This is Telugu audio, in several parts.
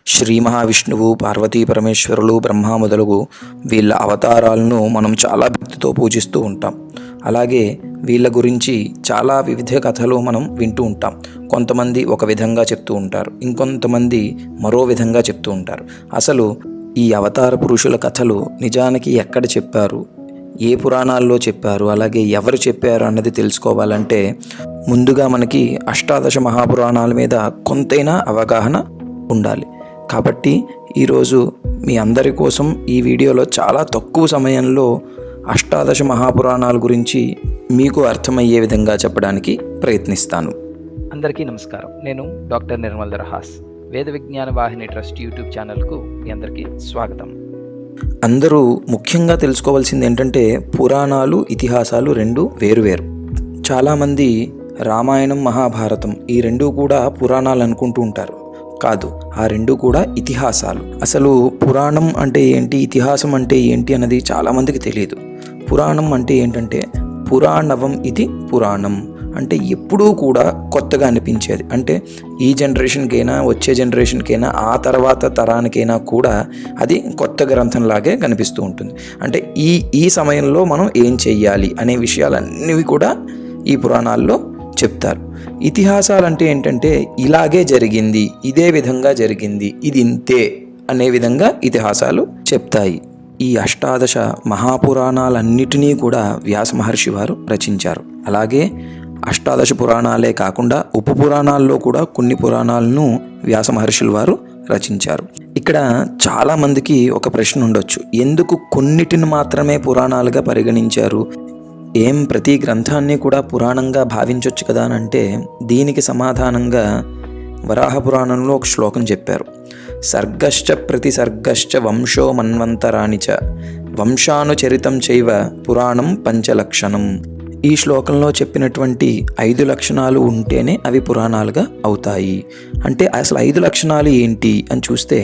శ్రీ మహావిష్ణువు, పార్వతీ పరమేశ్వరులు, బ్రహ్మ మొదలగు వీళ్ళ అవతారాలను మనం చాలా భక్తితో పూజిస్తూ ఉంటాం. అలాగే వీళ్ళ గురించి చాలా వివిధ కథలు మనం వింటూ ఉంటాం. కొంతమంది ఒక విధంగా చెప్తూ ఉంటారు, ఇంకొంతమంది మరో విధంగా చెప్తూ ఉంటారు. అసలు ఈ అవతార పురుషుల కథలు నిజానికి ఎక్కడ చెప్పారు, ఏ పురాణాల్లో చెప్పారు, అలాగే ఎవరు చెప్పారు అన్నది తెలుసుకోవాలంటే ముందుగా మనకి అష్టాదశ మహాపురాణాల మీద కొంతైనా అవగాహన ఉండాలి. కాబట్టి ఈరోజు మీ అందరి కోసం ఈ వీడియోలో చాలా తక్కువ సమయంలో అష్టాదశ మహాపురాణాల గురించి మీకు అర్థమయ్యే విధంగా చెప్పడానికి ప్రయత్నిస్తాను. అందరికీ నమస్కారం. నేను డాక్టర్ నిర్మల్ దర్హాస్, వేద విజ్ఞాన వాహిని ట్రస్ట్ యూట్యూబ్ ఛానల్కు మీ అందరికీ స్వాగతం. అందరూ ముఖ్యంగా తెలుసుకోవాల్సింది ఏంటంటే పురాణాలు, ఇతిహాసాలు రెండు వేరువేరు. చాలామంది రామాయణం, మహాభారతం ఈ రెండూ కూడా పురాణాలు అనుకుంటూ ఉంటారు. కాదు, ఆ రెండు కూడా ఇతిహాసాలు. అసలు పురాణం అంటే ఏంటి, ఇతిహాసం అంటే ఏంటి అన్నది చాలామందికి తెలియదు. పురాణం అంటే ఏంటంటే పురాణవం ఇది పురాణం అంటే ఎప్పుడూ కూడా కొత్తగా అనిపించేది. అంటే ఈ జనరేషన్కైనా, వచ్చే జనరేషన్కైనా, ఆ తర్వాత తరానికైనా కూడా అది కొత్త గ్రంథంలాగే కనిపిస్తూ ఉంటుంది. అంటే ఈ సమయంలో మనం ఏం చెయ్యాలి అనే విషయాలన్నీ కూడా ఈ పురాణాల్లో చెప్తారు. ఇతిహాసాలు అంటే ఏంటంటే ఇలాగే జరిగింది, ఇదే విధంగా జరిగింది, ఇది ఇంతే అనే విధంగా ఇతిహాసాలు చెప్తాయి. ఈ అష్టాదశ మహాపురాణాలన్నిటినీ కూడా వ్యాస మహర్షి వారు రచించారు. అలాగే అష్టాదశ పురాణాలే కాకుండా ఉప పురాణాల్లో కూడా కొన్ని పురాణాలను వ్యాస మహర్షుల వారు రచించారు. ఇక్కడ చాలామందికి ఒక ప్రశ్న ఉండొచ్చు, ఎందుకు కొన్నిటిని మాత్రమే పురాణాలుగా పరిగణించారు, ఏం ప్రతి గ్రంథాన్ని కూడా పురాణంగా భావించవచ్చు కదా అని అంటే దీనికి సమాధానంగా వరాహ పురాణంలో ఒక శ్లోకం చెప్పారు. సర్గశ్చ ప్రతిసర్గశ్చ వంశో మన్వంతరాణి చ వంశానుచరితం చైవ పురాణం పంచలక్షణం. ఈ శ్లోకంలో చెప్పినటువంటి 5 లక్షణాలు ఉంటేనే అవి పురాణాలుగా అవుతాయి. అంటే అసలు 5 లక్షణాలు ఏంటి అని చూస్తే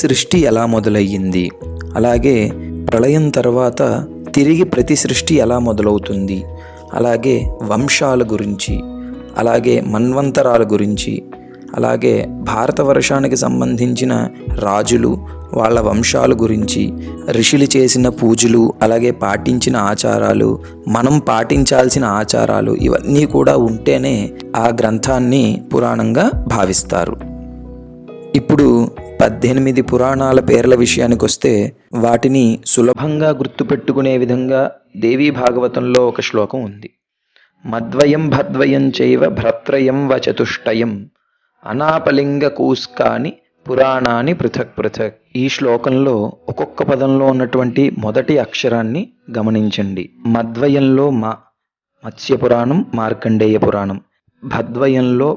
సృష్టి ఎలా మొదలయ్యింది, అలాగే ప్రళయం తర్వాత తిరిగి ప్రతి సృష్టి ఎలా మొదలవుతుంది, అలాగే వంశాల గురించి, అలాగే మన్వంతరాల గురించి, అలాగే భారతవర్షానికి సంబంధించిన రాజులు, వాళ్ళ వంశాల గురించి, ఋషులు చేసిన పూజలు, అలాగే పాటించిన ఆచారాలు, మనం పాటించాల్సిన ఆచారాలు, ఇవన్నీ కూడా ఉంటేనే ఆ గ్రంథాన్ని పురాణంగా భావిస్తారు. ఇప్పుడు 18 పురాణాల పేర్ల విషయానికి వస్తే వాటిని సులభంగా గుర్తుపెట్టుకునే విధంగా దేవీ భాగవతంలో ఒక శ్లోకం ఉంది. మద్వయం భద్వయం చైవ భ్రత్రయం వ చతుష్టయం అనాపలింగ కూస్కాని పురాణాన్ని పృథక్ పృథక్. ఈ శ్లోకంలో ఒక్కొక్క పదంలో ఉన్నటువంటి మొదటి అక్షరాన్ని గమనించండి. మద్వయంలో మత్స్య పురాణం, మార్కండేయ పురాణం. భద్వయంలో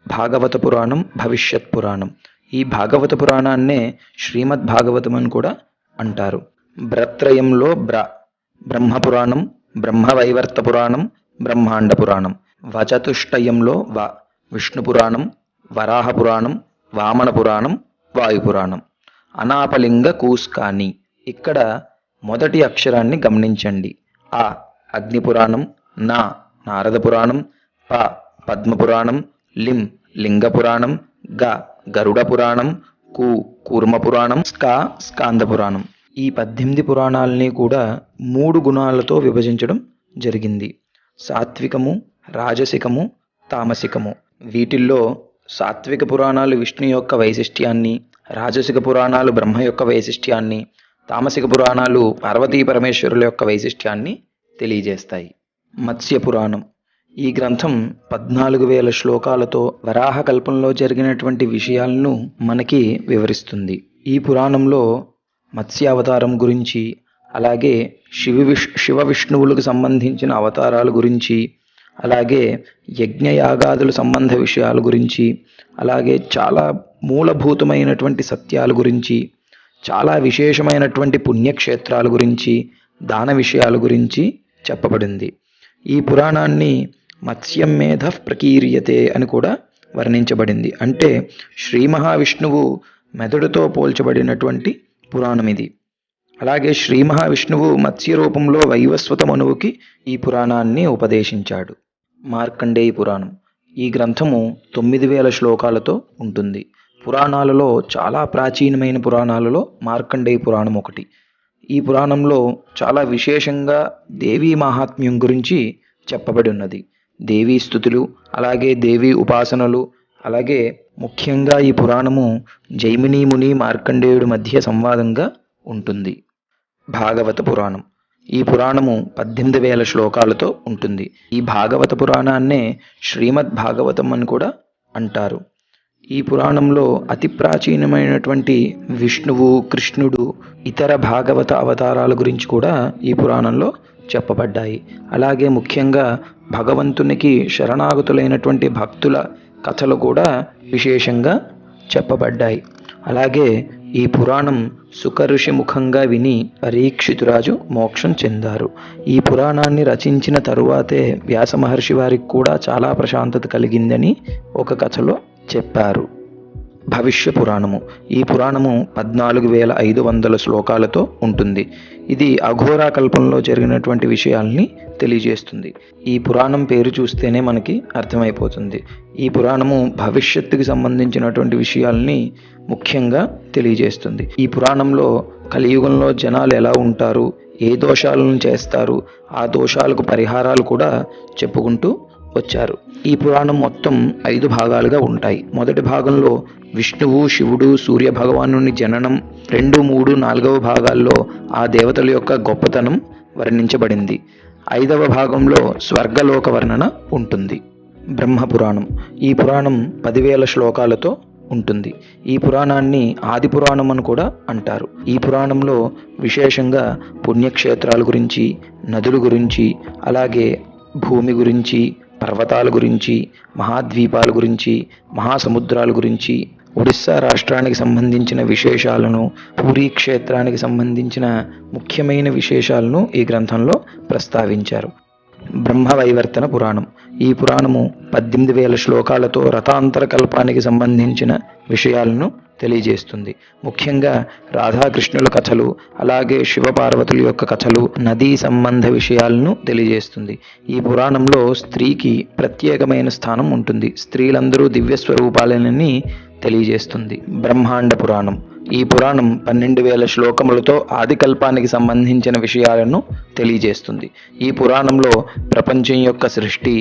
భాగవత పురాణం, భవిష్యత్ పురాణం. ఈ భాగవత పురాణాన్నే శ్రీమద్ భాగవతం అని కూడా అంటారు. భ్రత్రయంలో బ్రహ్మపురాణం, బ్రహ్మవైవర్త పురాణం, బ్రహ్మాండ పురాణం. వచతుష్టయంలో విష్ణు పురాణం, వరాహ పురాణం, వామన పురాణం, వాయుపురాణం. అనాపలింగ కూస్కాని. ఇక్కడ మొదటి అక్షరాన్ని గమనించండి. ఆ అగ్ని పురాణం, నారద పురాణం, పద్మపురాణం, లింగ పురాణం, గరుడ పురాణం, కూర్మ పురాణం, స్కాంద పురాణం. ఈ 18 పురాణాలని కూడా 3 గుణాలతో విభజించడం జరిగింది. సాత్వికము, రాజసికము, తామసికము. వీటిల్లో సాత్విక పురాణాలు విష్ణు యొక్క వైశిష్ట్యాన్ని, రాజసిక పురాణాలు బ్రహ్మ యొక్క వైశిష్ట్యాన్ని, తామసిక పురాణాలు పార్వతీ పరమేశ్వరుల యొక్క వైశిష్ట్యాన్ని తెలియజేస్తాయి. మత్స్య పురాణం. ఈ గ్రంథం 14,000 శ్లోకాలతో వరాహ కల్పంలో జరిగినటువంటి విషయాలను మనకి వివరిస్తుంది. ఈ పురాణంలో మత్స్యావతారం గురించి, అలాగే శివ విష్ణువులకు సంబంధించిన అవతారాల గురించి, అలాగే యజ్ఞయాగాదుల సంబంధ విషయాల గురించి, అలాగే చాలా మూలభూతమైనటువంటి సత్యాల గురించి, చాలా విశేషమైనటువంటి పుణ్యక్షేత్రాల గురించి, దాన విషయాల గురించి చెప్పబడింది. ఈ పురాణాన్ని మత్స్యం మేధ ప్రకీర్యతే అని కూడా వర్ణించబడింది. అంటే శ్రీ మహావిష్ణువు మెదడుతో పోల్చబడినటువంటి పురాణం ఇది. అలాగే శ్రీ మహావిష్ణువు మత్స్య రూపంలో వైవస్వత మనువుకి ఈ పురాణాన్ని ఉపదేశించాడు. మార్కండేయ పురాణం. ఈ గ్రంథము 9,000 శ్లోకాలతో ఉంటుంది. పురాణాలలో చాలా ప్రాచీనమైన పురాణాలలో మార్కండేయ పురాణం ఒకటి. ఈ పురాణంలో చాలా విశేషంగా దేవీ మహాత్మ్యం గురించి చెప్పబడి ఉన్నది. దేవీ స్తుతులు, అలాగే దేవీ ఉపాసనలు, అలాగే ముఖ్యంగా ఈ పురాణము జైమిని ముని మార్కండేయుడి మధ్య సంవాదంగా ఉంటుంది. భాగవత పురాణం. ఈ పురాణము 18,000 శ్లోకాలతో ఉంటుంది. ఈ భాగవత పురాణాన్నే శ్రీమద్ భాగవతం అని కూడా అంటారు. ఈ పురాణంలో అతి ప్రాచీనమైనటువంటి విష్ణువు, కృష్ణుడు, ఇతర భాగవత అవతారాల గురించి కూడా ఈ పురాణంలో చెప్పబడ్డాయి. అలాగే ముఖ్యంగా భగవంతునికి శరణాగతులైనటువంటి భక్తుల కథలు కూడా విశేషంగా చెప్పబడ్డాయి. అలాగే ఈ పురాణం సుఖఋషి ముఖంగా విని పరీక్షితురాజు మోక్షం చెందారు. ఈ పురాణాన్ని రచించిన తరువాతే వ్యాస మహర్షి వారికి కూడా చాలా ప్రశాంతత కలిగిందని ఒక కథలో చెప్పారు. భవిష్య పురాణము. ఈ పురాణము 14,500 శ్లోకాలతో ఉంటుంది. ఇది అఘోరా కల్పంలో జరిగినటువంటి విషయాల్ని తెలియజేస్తుంది. ఈ పురాణం పేరు చూస్తేనే మనకి అర్థమైపోతుంది. ఈ పురాణము భవిష్యత్తుకి సంబంధించినటువంటి విషయాల్ని ముఖ్యంగా తెలియజేస్తుంది. ఈ పురాణంలో కలియుగంలో జనాలు ఎలా ఉంటారు, ఏ దోషాలను చేస్తారు, ఆ దోషాలకు పరిహారాలు కూడా చెప్పుకుంటూ వచ్చారు. ఈ పురాణం మొత్తం 5 భాగాలుగా ఉంటాయి. మొదటి భాగంలో విష్ణువు, శివుడు, సూర్య భగవాను జననం, 2, 3, 4వ భాగాల్లో ఆ దేవతల యొక్క గొప్పతనం వర్ణించబడింది. 5వ భాగంలో స్వర్గలోక వర్ణన ఉంటుంది. బ్రహ్మపురాణం. ఈ పురాణం 10,000 శ్లోకాలతో ఉంటుంది. ఈ పురాణాన్ని ఆది పురాణం అని కూడా అంటారు. ఈ పురాణంలో విశేషంగా పుణ్యక్షేత్రాల గురించి, నదుల గురించి, అలాగే భూమి గురించి, పర్వతాల గురించి, మహాద్వీపాల గురించి, మహాసముద్రాల గురించి, ఒడిస్సా రాష్ట్రానికి సంబంధించిన విశేషాలను, పూరీ క్షేత్రానికి సంబంధించిన ముఖ్యమైన విశేషాలను ఈ గ్రంథంలో ప్రస్తావించారు. బ్రహ్మవైవర్తన పురాణం. ఈ పురాణము 18,000 శ్లోకాలతో రథాంతర కల్పానికి సంబంధించిన విషయాలను తెలియజేస్తుంది. ముఖ్యంగా రాధాకృష్ణుల కథలు, అలాగే శివపార్వతుల యొక్క కథలు, నదీ సంబంధ విషయాలను తెలియజేస్తుంది. ఈ పురాణంలో స్త్రీకి ప్రత్యేకమైన స్థానం ఉంటుంది. స్త్రీలందరూ దివ్య స్వరూపాలనని తెలియజేస్తుంది. బ్రహ్మాండ పురాణం. ఈ పురాణం 12,000 శ్లోకములతో ఆదికల్పానికి సంబంధించిన విషయాలను తెలియజేస్తుంది. ఈ పురాణంలో ప్రపంచం యొక్క సృష్టి,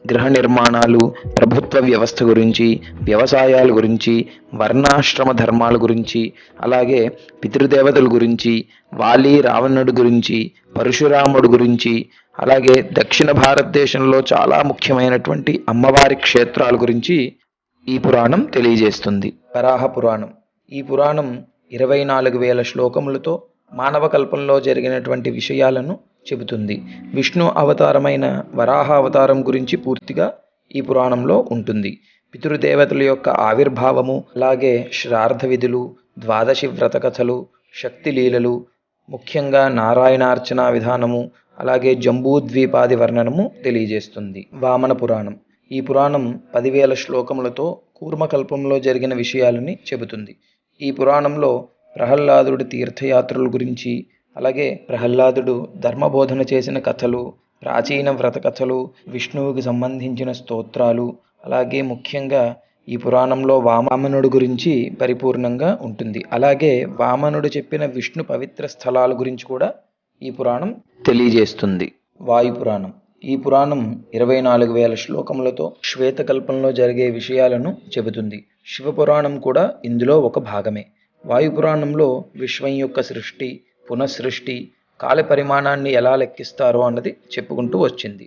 గృహ నిర్మాణాలు, ప్రభుత్వ వ్యవస్థ గురించి, వ్యవసాయాల గురించి, వర్ణాశ్రమ ధర్మాల గురించి, అలాగే పితృదేవతల గురించి, వాలి రావణుడి గురించి, పరశురాముడి గురించి, అలాగే దక్షిణ భారతదేశంలో చాలా ముఖ్యమైనటువంటి అమ్మవారి క్షేత్రాల గురించి ఈ పురాణం తెలియజేస్తుంది. వరాహ పురాణం. ఈ పురాణం 24,000 శ్లోకములతో మానవ కల్పంలో జరిగినటువంటి విషయాలను చెబుతుంది. విష్ణు అవతారమైన వరాహ అవతారం గురించి పూర్తిగా ఈ పురాణంలో ఉంటుంది. పితృదేవతల యొక్క ఆవిర్భావము, అలాగే శ్రాద్ధ విధులు, ద్వాదశి వ్రత కథలు, శక్తి లీలలు, ముఖ్యంగా నారాయణార్చన విధానము, అలాగే జంబూద్వీపాది వర్ణనము తెలియజేస్తుంది. వామన పురాణం. ఈ పురాణం 10,000 శ్లోకములతో కూర్మకల్పంలో జరిగిన విషయాలని చెబుతుంది. ఈ పురాణంలో ప్రహ్లాదుడి తీర్థయాత్రల గురించి, అలాగే ప్రహ్లాదుడు ధర్మబోధన చేసిన కథలు, ప్రాచీన వ్రత కథలు, విష్ణువుకి సంబంధించిన స్తోత్రాలు, అలాగే ముఖ్యంగా ఈ పురాణంలో వామనుడి గురించి పరిపూర్ణంగా ఉంటుంది. అలాగే వామనుడు చెప్పిన విష్ణు పవిత్ర స్థలాల గురించి కూడా ఈ పురాణం తెలియజేస్తుంది. వాయుపురాణం. ఈ పురాణం 24,000 శ్లోకములతో శ్వేతకల్పంలో జరిగే విషయాలను చెబుతుంది. శివపురాణం కూడా ఇందులో ఒక భాగమే. వాయుపురాణంలో విశ్వం యొక్క సృష్టి, పునఃసృష్టి, కాల పరిమాణాన్ని ఎలా లెక్కిస్తారో అన్నది చెప్పుకుంటూ వచ్చింది.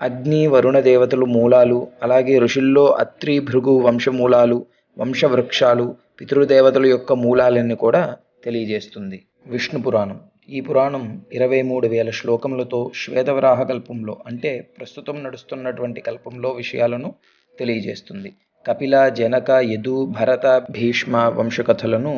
అగ్ని, వరుణ దేవతలు మూలాలు, అలాగే ఋషుల్లో అత్రి, భృగు వంశమూలాలు, వంశవృక్షాలు, పితృదేవతల యొక్క మూలాలన్నీ కూడా తెలియజేస్తుంది. విష్ణు పురాణం. ఈ పురాణం 23,000 శ్లోకములతో శ్వేతవరాహ కల్పంలో, అంటే ప్రస్తుతం నడుస్తున్నటువంటి కల్పంలో విషయాలను తెలియజేస్తుంది. కపిల, జనక, యదు, భరత, భీష్మ వంశకథలను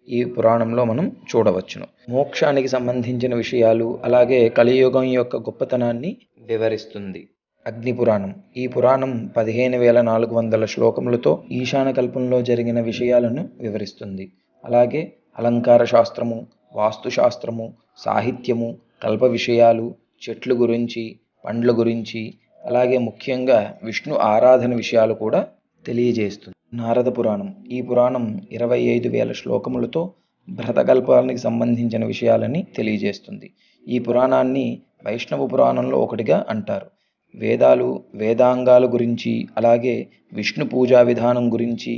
ఈ పురాణంలో మనం చూడవచ్చును. మోక్షానికి సంబంధించిన విషయాలు, అలాగే కలియుగం యొక్క గొప్పతనాన్ని వివరిస్తుంది. అగ్నిపురాణం. ఈ పురాణం 15,400 శ్లోకములతో ఈశాన కల్పంలో జరిగిన విషయాలను వివరిస్తుంది. అలాగే అలంకార శాస్త్రము, వాస్తుశాస్త్రము, సాహిత్యము, కల్ప విషయాలు, చెట్ల గురించి, పండ్ల గురించి, అలాగే ముఖ్యంగా విష్ణు ఆరాధన విషయాలు కూడా తెలియజేస్తుంది. నారద పురాణం. ఈ పురాణం 25,000 శ్లోకములతో భరతకల్పానికి సంబంధించిన విషయాలని తెలియజేస్తుంది. ఈ పురాణాన్ని వైష్ణవ పురాణంలో ఒకటిగా అంటారు. వేదాలు, వేదాంగాల గురించి, అలాగే విష్ణు పూజా విధానం గురించి,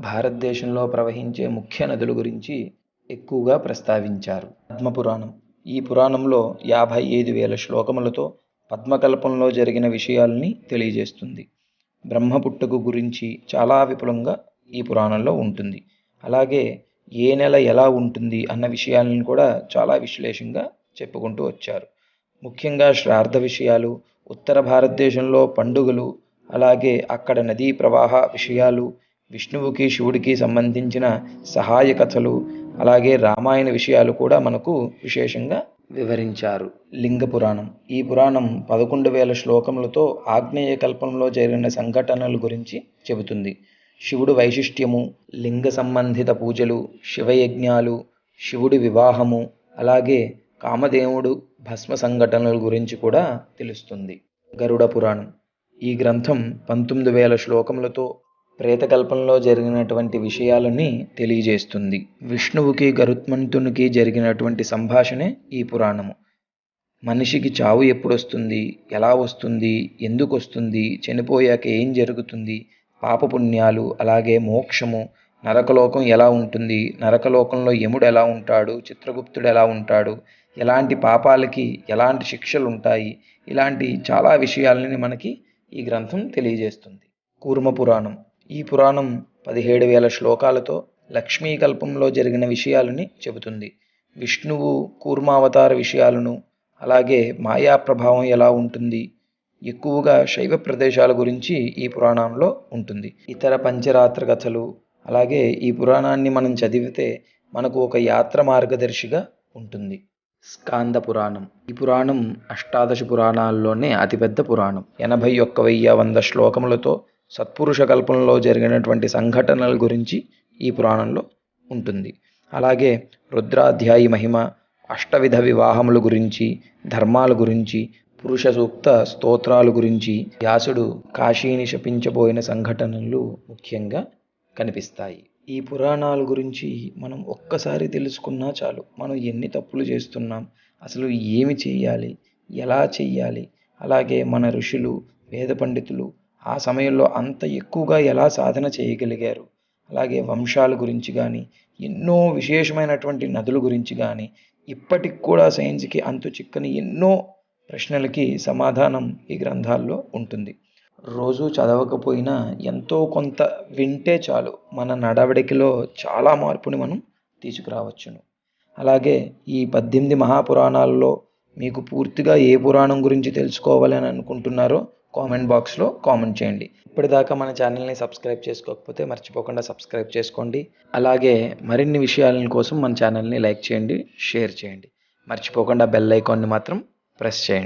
భారతదేశంలో ప్రవహించే ముఖ్య నదుల గురించి ఎక్కువగా ప్రస్తావించారు. పద్మపురాణం. ఈ పురాణంలో 55,000 శ్లోకములతో పద్మకల్పంలో జరిగిన విషయాల్ని తెలియజేస్తుంది. బ్రహ్మ పుట్టుక గురించి చాలా విపులంగా ఈ పురాణంలో ఉంటుంది. అలాగే ఏ నెల ఎలా ఉంటుంది అన్న విషయాలను కూడా చాలా విశ్లేషంగా చెప్పుకుంటూ వచ్చారు. ముఖ్యంగా శ్రాద్ధ విషయాలు, ఉత్తర భారతదేశంలో పండుగలు, అలాగే అక్కడ నదీ ప్రవాహ విషయాలు, విష్ణువుకి శివుడికి సంబంధించిన సహాయ కథలు, అలాగే రామాయణ విషయాలు కూడా మనకు విశేషంగా వివరించారు. లింగ పురాణం. ఈ పురాణం 11,000 శ్లోకములతో ఆగ్నేయ కల్పంలో జరిగిన సంఘటనల గురించి చెబుతుంది. శివుడు వైశిష్ట్యము, లింగ సంబంధిత పూజలు, శివయజ్ఞాలు, శివుడి వివాహము, అలాగే కామదేవుడు భస్మ సంఘటనల గురించి కూడా తెలుస్తుంది. గరుడ పురాణం. ఈ గ్రంథం 19,000 శ్లోకములతో ప్రేతకల్పంలో జరిగినటువంటి విషయాలని తెలియజేస్తుంది. విష్ణువుకి గరుత్మంతునికి జరిగినటువంటి సంభాషణే ఈ పురాణము. మనిషికి చావు ఎప్పుడొస్తుంది, ఎలా వస్తుంది, ఎందుకు వస్తుంది, చనిపోయాక ఏం జరుగుతుంది, పాపపుణ్యాలు, అలాగే మోక్షము, నరకలోకం ఎలా ఉంటుంది, నరకలోకంలో యముడు ఎలా ఉంటాడు, చిత్రగుప్తుడు ఎలా ఉంటాడు, ఎలాంటి పాపాలకి ఎలాంటి శిక్షలు ఉంటాయి, ఇలాంటి చాలా విషయాలని మనకి ఈ గ్రంథం తెలియజేస్తుంది. కూర్మ పురాణం. ఈ పురాణం 17,000 శ్లోకాలతో లక్ష్మీకల్పంలో జరిగిన విషయాలని చెబుతుంది. విష్ణువు కూర్మావతార విషయాలను, అలాగే మాయా ప్రభావం ఎలా ఉంటుంది, ఎక్కువగా శైవ ప్రదేశాల గురించి ఈ పురాణంలో ఉంటుంది. ఇతర పంచరాత్ర కథలు, అలాగే ఈ పురాణాన్ని మనం చదివితే మనకు ఒక యాత్ర మార్గదర్శిగా ఉంటుంది. స్కాంద పురాణం. ఈ పురాణం అష్టాదశ పురాణాల్లోనే అతిపెద్ద పురాణం. 81,100 శ్లోకములతో సత్పురుష కల్పంలో జరిగినటువంటి సంఘటనల గురించి ఈ పురాణంలో ఉంటుంది. అలాగే రుద్రాధ్యాయి మహిమ, అష్టవిధ వివాహముల గురించి, ధర్మాల గురించి, పురుష సూక్త స్తోత్రాల గురించి, వ్యాసుడు కాశీని శపించబోయిన సంఘటనలు ముఖ్యంగా కనిపిస్తాయి. ఈ పురాణాల గురించి మనం ఒక్కసారి తెలుసుకున్నా చాలు, మనం ఎన్ని తప్పులు చేస్తున్నాం, అసలు ఏమి చెయ్యాలి, ఎలా చెయ్యాలి, అలాగే మన ఋషులు, వేద పండితులు ఆ సమయంలో అంత ఎక్కువగా ఎలా సాధన చేయగలిగారు, అలాగే వంశాల గురించి కానీ, ఎన్నో విశేషమైనటువంటి నదుల గురించి కానీ, ఇప్పటికి కూడా సైన్స్కి అంతు చిక్కని ఎన్నో ప్రశ్నలకి సమాధానం ఈ గ్రంథాల్లో ఉంటుంది. రోజు చదవకపోయినా ఎంతో కొంత వింటే చాలు, మన నడవడికలో చాలా మార్పుని మనం తీసుకురావచ్చును. అలాగే ఈ 18 మహాపురాణాలలో మీకు పూర్తిగా ఏ పురాణం గురించి తెలుసుకోవాలని అనుకుంటున్నారో కామెంట్ బాక్స్లో కామెంట్ చేయండి. ఇప్పటిదాకా మన ఛానల్ని సబ్స్క్రైబ్ చేసుకోకపోతే మర్చిపోకుండా సబ్స్క్రైబ్ చేసుకోండి. అలాగే మరిన్ని విషయాల కోసం మన ఛానల్ని లైక్ చేయండి, షేర్ చేయండి. మర్చిపోకుండా బెల్ ఐకాన్ని మాత్రం ప్రెస్ చేయండి.